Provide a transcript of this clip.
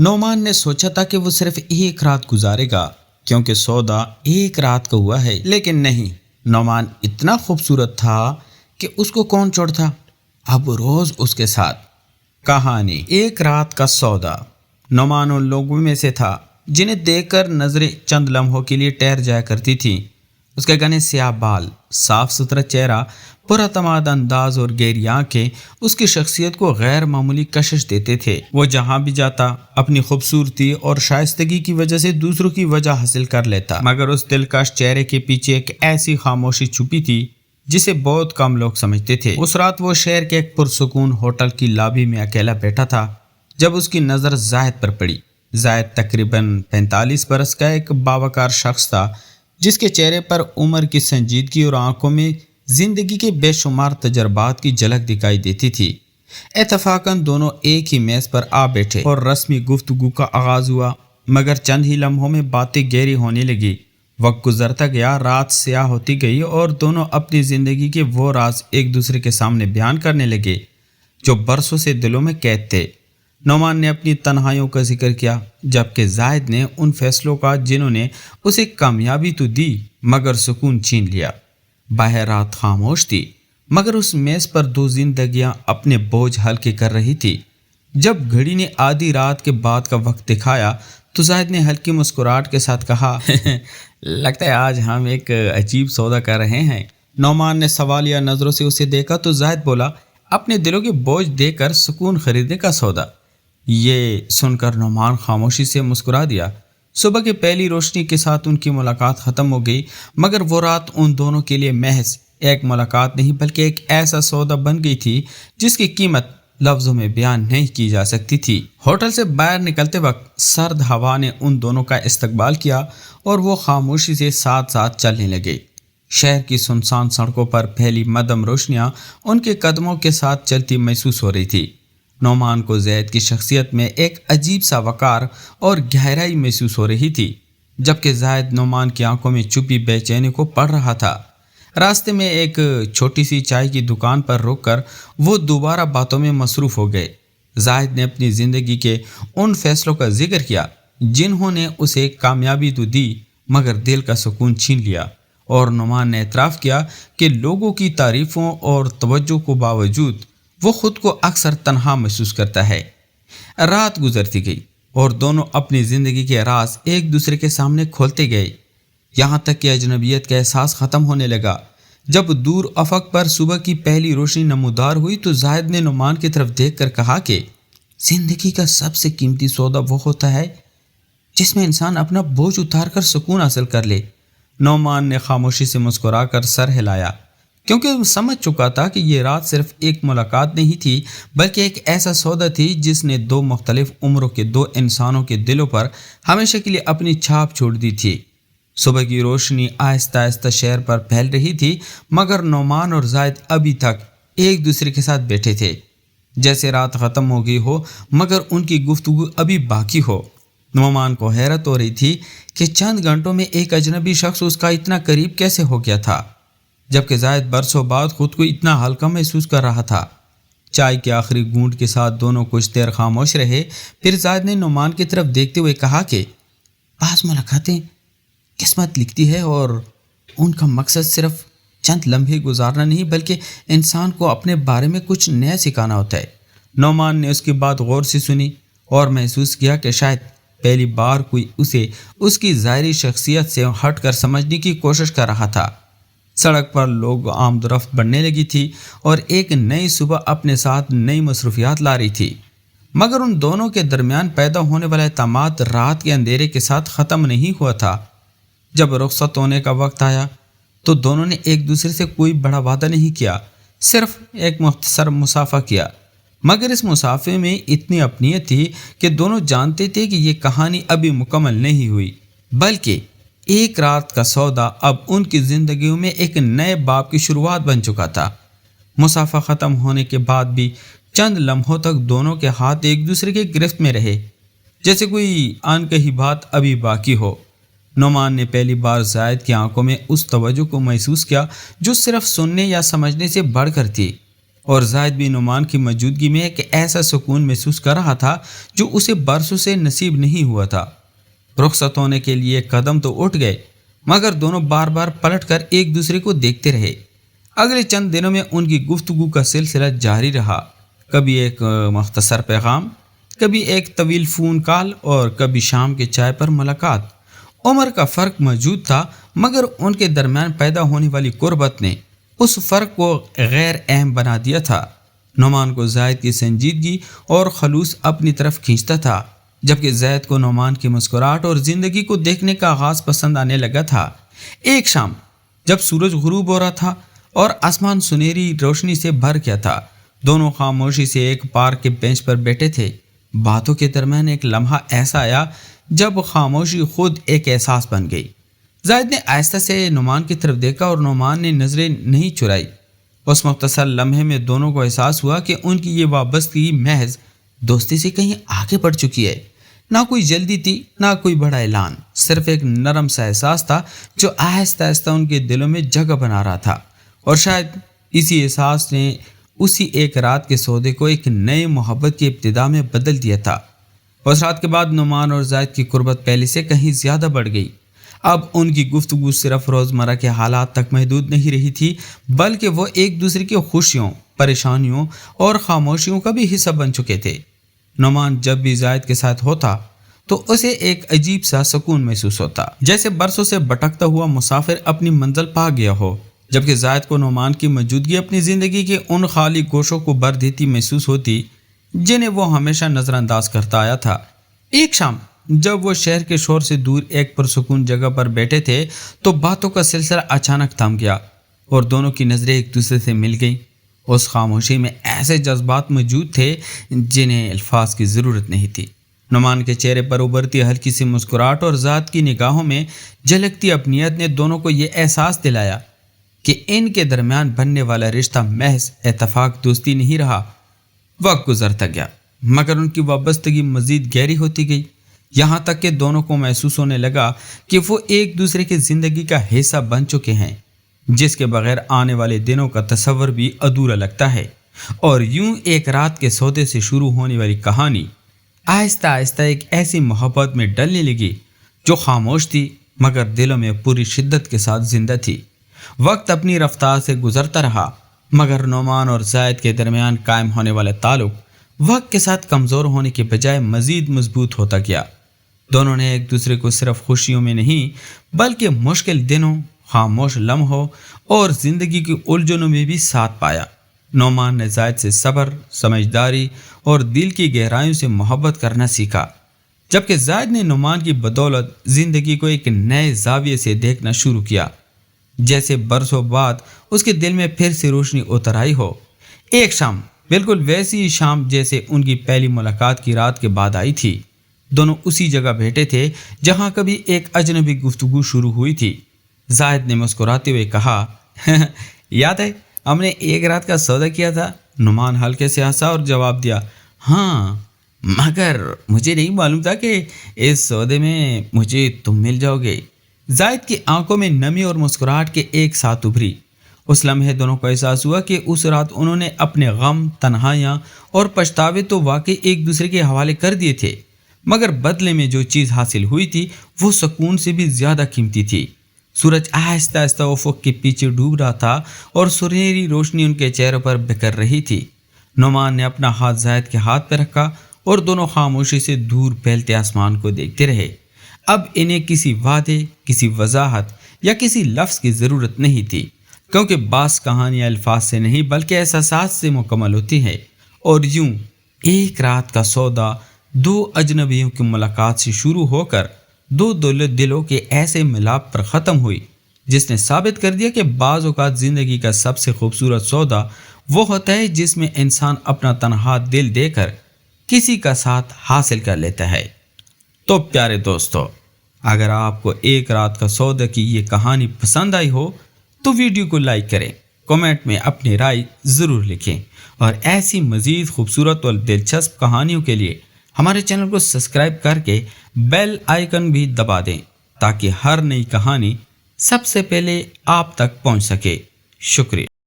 नोमान ने सोचा था कि वो सिर्फ एक रात गुजारेगा क्योंकि सौदा एक रात का हुआ है, लेकिन नहीं, नोमान इतना खूबसूरत था कि उसको कौन छोड़ता। अब रोज उसके साथ। कहानी एक रात का सौदा। नोमान उन लोगों में से था जिन्हें देखकर नजरें चंद लम्हों के लिए ठहर जाया करती थीं। उसके घने स्याह बाल, साफ सुथरा चेहरा, पुरतमाद अंदाज और गहरी आंखें उसकी शख्सियत को गैर मामूली कशिश देते थे। वो जहां भी जाता अपनी खूबसूरती और शाइस्तगी की वजह से दूसरों की वजह हासिल कर लेता, मगर उस दिलकश चेहरे के पीछे एक ऐसी खामोशी छुपी थी जिसे बहुत कम लोग समझते थे। उस रात वो शहर के एक पुरसुकून होटल की लॉबी में अकेला बैठा था जब उसकी नज़र जायद पर पड़ी। जायद तकरीबन 45 बरस का एक बावकार शख्स था जिसके चेहरे पर उम्र की संजीदगी और आंखों में जिंदगी के बेशुमार तजर्बात की झलक दिखाई देती थी। इत्तफाकन दोनों एक ही मेज पर आ बैठे और रस्मी गुफ्तगू का आगाज हुआ, मगर चंद ही लम्हों में बातें गहरी होने लगी। वक्त गुजरता गया, रात स्याह होती गई और दोनों अपनी जिंदगी के वो राज एक दूसरे के सामने बयान करने लगे जो बरसों से दिलों में कैद थे। नोमान ने अपनी तन्हाइयों का जिक्र किया, जबकि जायद ने उन फैसलों का जिन्होंने उसे कामयाबी तो दी मगर सुकून छीन लिया। बाहर रात खामोश थी, मगर उस मेज पर दो जिंदगियां अपने बोझ हल्के कर रही थी। जब घड़ी ने आधी रात के बाद का वक्त दिखाया तो जायद ने हल्की मुस्कुराहट के साथ कहा, लगता है आज हम एक अजीब सौदा कर रहे हैं। नौमान ने सवालिया नजरों से उसे देखा तो जायद बोला, अपने दिलों के बोझ देकर सुकून खरीदने का सौदा। ये सुनकर नौमान खामोशी से मुस्कुरा दिया। सुबह की पहली रोशनी के साथ उनकी मुलाकात ख़त्म हो गई, मगर वो रात उन दोनों के लिए महज एक मुलाकात नहीं बल्कि एक ऐसा सौदा बन गई थी जिसकी कीमत लफ्ज़ों में बयान नहीं की जा सकती थी। होटल से बाहर निकलते वक्त सर्द हवा ने उन दोनों का इस्तकबाल किया और वो खामोशी से साथ साथ चलने लगे। शहर की सुनसान सड़कों पर फैली मदम रोशनियाँ उनके कदमों के साथ चलती महसूस हो रही थी। नौमान को ज़ैद की शख्सियत में एक अजीब सा वकार और गहराई महसूस हो रही थी, जबकि ज़ैद नौमान की आंखों में छुपी बेचैनी को पढ़ रहा था। रास्ते में एक छोटी सी चाय की दुकान पर रुककर वो दोबारा बातों में मसरूफ़ हो गए। ज़ैद ने अपनी ज़िंदगी के उन फैसलों का जिक्र किया जिन्होंने उसे कामयाबी तो दी मगर दिल का सुकून छीन लिया, और नौमान ने एतराफ़ किया कि लोगों की तारीफ़ों और तवज्जो को बावजूद वो खुद को अक्सर तन्हा महसूस करता है। रात गुजरती गई और दोनों अपनी ज़िंदगी के राज एक दूसरे के सामने खोलते गए, यहाँ तक कि अजनबियत का एहसास ख़त्म होने लगा। जब दूर अफक पर सुबह की पहली रोशनी नमूदार हुई तो जायद ने नौमान की तरफ देखकर कहा कि ज़िंदगी का सबसे कीमती सौदा वो होता है जिसमें इंसान अपना बोझ उतार कर सुकून हासिल कर ले। नौमान ने खामोशी से मुस्कुराकर सर हिलाया, क्योंकि वो समझ चुका था कि ये रात सिर्फ एक मुलाकात नहीं थी बल्कि एक ऐसा सौदा थी जिसने दो मुख्तलिफ उम्रों के दो इंसानों के दिलों पर हमेशा के लिए अपनी छाप छोड़ दी थी। सुबह की रोशनी आहिस्ता आहिस्ता शहर पर फैल रही थी, मगर नौमान और जायद अभी तक एक दूसरे के साथ बैठे थे, जैसे रात ख़त्म हो गई हो मगर उनकी गुफ्तगू अभी बाकी हो। नौमान को हैरत हो रही थी कि चंद घंटों में एक अजनबी शख्स उसका इतना करीब कैसे हो गया था, जबकि जायद बरसों बाद खुद को इतना हल्का महसूस कर रहा था। चाय के आखिरी घूंट के साथ दोनों कुछ देर खामोश रहे। फिर जायद ने नौमान की तरफ देखते हुए कहा कि बाज़ मुलाकातें किस्मत लिखती है और उनका मकसद सिर्फ चंद लम्हे गुजारना नहीं बल्कि इंसान को अपने बारे में कुछ नया सिखाना होता है। नौमान ने उसकी बात गौर से सुनी और महसूस किया कि शायद पहली बार कोई उसे उसकी ज़ाहिरी शख्सियत से हट कर समझने की कोशिश कर रहा था। सड़क पर लोग आमदरफ्त बढ़ने लगी थी और एक नई सुबह अपने साथ नई मसरूफियात ला रही थी, मगर उन दोनों के दरमियान पैदा होने वाला एतमाद रात के अंधेरे के साथ ख़त्म नहीं हुआ था। जब रुखसत होने का वक्त आया तो दोनों ने एक दूसरे से कोई बड़ा वादा नहीं किया, सिर्फ एक मुख्तसर मुसाफा किया, मगर इस मुसाफे में इतनी अपनीयत थी कि दोनों जानते थे कि ये कहानी अभी मुकम्मल नहीं हुई बल्कि एक रात का सौदा अब उनकी ज़िंदगियों में एक नए बाब की शुरुआत बन चुका था। मुसाफा ख़त्म होने के बाद भी चंद लम्हों तक दोनों के हाथ एक दूसरे के गिरफ्त में रहे, जैसे कोई अनकही बात अभी बाकी हो। नौमान ने पहली बार जायद की आंखों में उस तवज्जो को महसूस किया जो सिर्फ सुनने या समझने से बढ़कर थी। اور زائد بھی نعمان کی موجودگی میں ایک ایسا سکون محسوس کر رہا تھا جو اسے برسوں سے نصیب نہیں ہوا تھا۔ رخصت ہونے کے لیے قدم تو اٹھ گئے، مگر دونوں بار بار پلٹ کر ایک دوسرے کو دیکھتے رہے۔ اگلے چند دنوں میں ان کی گفتگو کا سلسلہ جاری رہا، کبھی ایک مختصر پیغام، کبھی ایک طویل فون کال اور کبھی شام کے چائے پر ملاقات۔ عمر کا فرق موجود تھا، مگر ان کے درمیان پیدا ہونے والی قربت نے اس فرق کو غیر اہم بنا دیا تھا۔ نعمان کو زید کی سنجیدگی اور خلوص اپنی طرف کھینچتا تھا، جبکہ زید کو نعمان کی مسکراہٹ اور زندگی کو دیکھنے کا آغاز پسند آنے لگا تھا۔ ایک شام جب سورج غروب ہو رہا تھا اور آسمان سنہری روشنی سے بھر گیا تھا، دونوں خاموشی سے ایک پارک کے بینچ پر بیٹھے تھے۔ باتوں کے درمیان ایک لمحہ ایسا آیا جب خاموشی خود ایک احساس بن گئی۔ زید نے آہستہ سے نعمان کی طرف دیکھا اور نعمان نے نظریں نہیں چرائی۔ اس مختصر لمحے میں دونوں کو احساس ہوا کہ ان کی یہ وابستگی محض دوستی سے کہیں آگے بڑھ چکی ہے۔ نہ کوئی جلدی تھی، نہ کوئی بڑا اعلان، صرف ایک نرم سا احساس تھا جو آہستہ آہستہ ان کے دلوں میں جگہ بنا رہا تھا، اور شاید اسی احساس نے اسی ایک رات کے سودے کو ایک نئے محبت کی ابتدا میں بدل دیا تھا۔ اس رات کے بعد نعمان اور زید کی قربت پہلے سے کہیں زیادہ بڑھ گئی۔ اب ان کی گفتگو صرف روزمرہ کے حالات تک محدود نہیں رہی تھی، بلکہ وہ ایک دوسرے کی خوشیوں، پریشانیوں اور خاموشیوں کا بھی حصہ بن چکے تھے۔ نعمان جب بھی زید کے ساتھ ہوتا تو اسے ایک عجیب سا سکون محسوس ہوتا، جیسے برسوں سے بھٹکتا ہوا مسافر اپنی منزل پا گیا ہو، جبکہ زید کو نعمان کی موجودگی اپنی زندگی کے ان خالی گوشوں کو بھر دیتی محسوس ہوتی جنہیں وہ ہمیشہ نظر انداز کرتا آیا تھا۔ ایک شام جب وہ شہر کے شور سے دور ایک پرسکون جگہ پر بیٹھے تھے تو باتوں کا سلسلہ اچانک تھم گیا اور دونوں کی نظریں ایک دوسرے سے مل گئیں۔ اس خاموشی میں ایسے جذبات موجود تھے جنہیں الفاظ کی ضرورت نہیں تھی۔ نعمان کے چہرے پر ابھرتی ہلکی سی مسکراہٹ اور ذات کی نگاہوں میں جھلکتی اپنیت نے دونوں کو یہ احساس دلایا کہ ان کے درمیان بننے والا رشتہ محض اتفاق دوستی نہیں رہا۔ وقت گزرتا گیا، مگر ان کی وابستگی مزید گہری ہوتی گئی، یہاں تک کہ دونوں کو محسوس ہونے لگا کہ وہ ایک دوسرے کی زندگی کا حصہ بن چکے ہیں، جس کے بغیر آنے والے دنوں کا تصور بھی ادھورا لگتا ہے۔ اور یوں ایک رات کے سودے سے شروع ہونے والی کہانی آہستہ آہستہ ایک ایسی محبت میں ڈلنے لگی جو خاموش تھی مگر دلوں میں پوری شدت کے ساتھ زندہ تھی۔ وقت اپنی رفتار سے گزرتا رہا، مگر نعمان اور زید کے درمیان قائم ہونے والا تعلق وقت کے ساتھ کمزور ہونے کے بجائے مزید مضبوط ہوتا گیا۔ دونوں نے ایک دوسرے کو صرف خوشیوں میں نہیں بلکہ مشکل دنوں، خاموش لمحوں اور زندگی کی الجھنوں میں بھی ساتھ پایا۔ نعمان نے زید سے صبر، سمجھداری اور دل کی گہرائیوں سے محبت کرنا سیکھا، جبکہ زید نے نعمان کی بدولت زندگی کو ایک نئے زاویے سے دیکھنا شروع کیا، جیسے برسوں بعد اس کے دل میں پھر سے روشنی اتر آئی ہو۔ ایک شام بالکل ویسی شام جیسے ان کی پہلی ملاقات کی رات کے بعد آئی تھی۔ دونوں اسی جگہ بیٹھے تھے جہاں کبھی ایک اجنبی گفتگو شروع ہوئی تھی۔ زید نے مسکراتے ہوئے کہا، یاد ہے ہم نے ایک رات کا سودا کیا تھا؟ نعمان ہلکے سے ہنسا اور جواب دیا، ہاں، مگر مجھے نہیں معلوم تھا کہ اس سودے میں مجھے تم مل جاؤ گے۔ زید کی آنکھوں میں نمی اور مسکراہٹ کے ایک ساتھ ابھری۔ اس لمحے دونوں کو احساس ہوا کہ اس رات انہوں نے اپنے غم، تنہائیاں اور پچھتاوے تو واقعی ایک دوسرے کے حوالے کر دیے تھے، مگر بدلے میں جو چیز حاصل ہوئی تھی وہ سکون سے بھی زیادہ قیمتی تھی۔ سورج آہستہ آہستہ افق کے پیچھے ڈوب رہا تھا اور سنہری روشنی ان کے چہروں پر بکھر رہی تھی۔ نعمان نے اپنا ہاتھ زید کے ہاتھ پہ رکھا اور دونوں خاموشی سے دور پھیلتے آسمان کو دیکھتے رہے۔ اب انہیں کسی وعدے، کسی وضاحت یا کسی لفظ کی ضرورت نہیں تھی، کیونکہ بعض کہانیاں الفاظ سے نہیں بلکہ احساسات سے مکمل ہوتی ہیں۔ اور یوں ایک رات کا سودا دو اجنبیوں کی ملاقات سے شروع ہو کر دو دلوں کے ایسے ملاپ پر ختم ہوئی جس نے ثابت کر دیا کہ بعض اوقات زندگی کا سب سے خوبصورت سودا وہ ہوتا ہے جس میں انسان اپنا تنہا دل دے کر کسی کا ساتھ حاصل کر لیتا ہے۔ تو پیارے دوستو، اگر آپ کو ایک رات کا سودا کی یہ کہانی پسند آئی ہو تو ویڈیو کو لائک کریں، کمنٹ میں اپنی رائے ضرور لکھیں، اور ایسی مزید خوبصورت اور دلچسپ کہانیوں کے لیے ہمارے چینل کو سبسکرائب کر کے بیل آئیکن بھی دبا دیں تاکہ ہر نئی کہانی سب سے پہلے آپ تک پہنچ سکے۔ شکریہ۔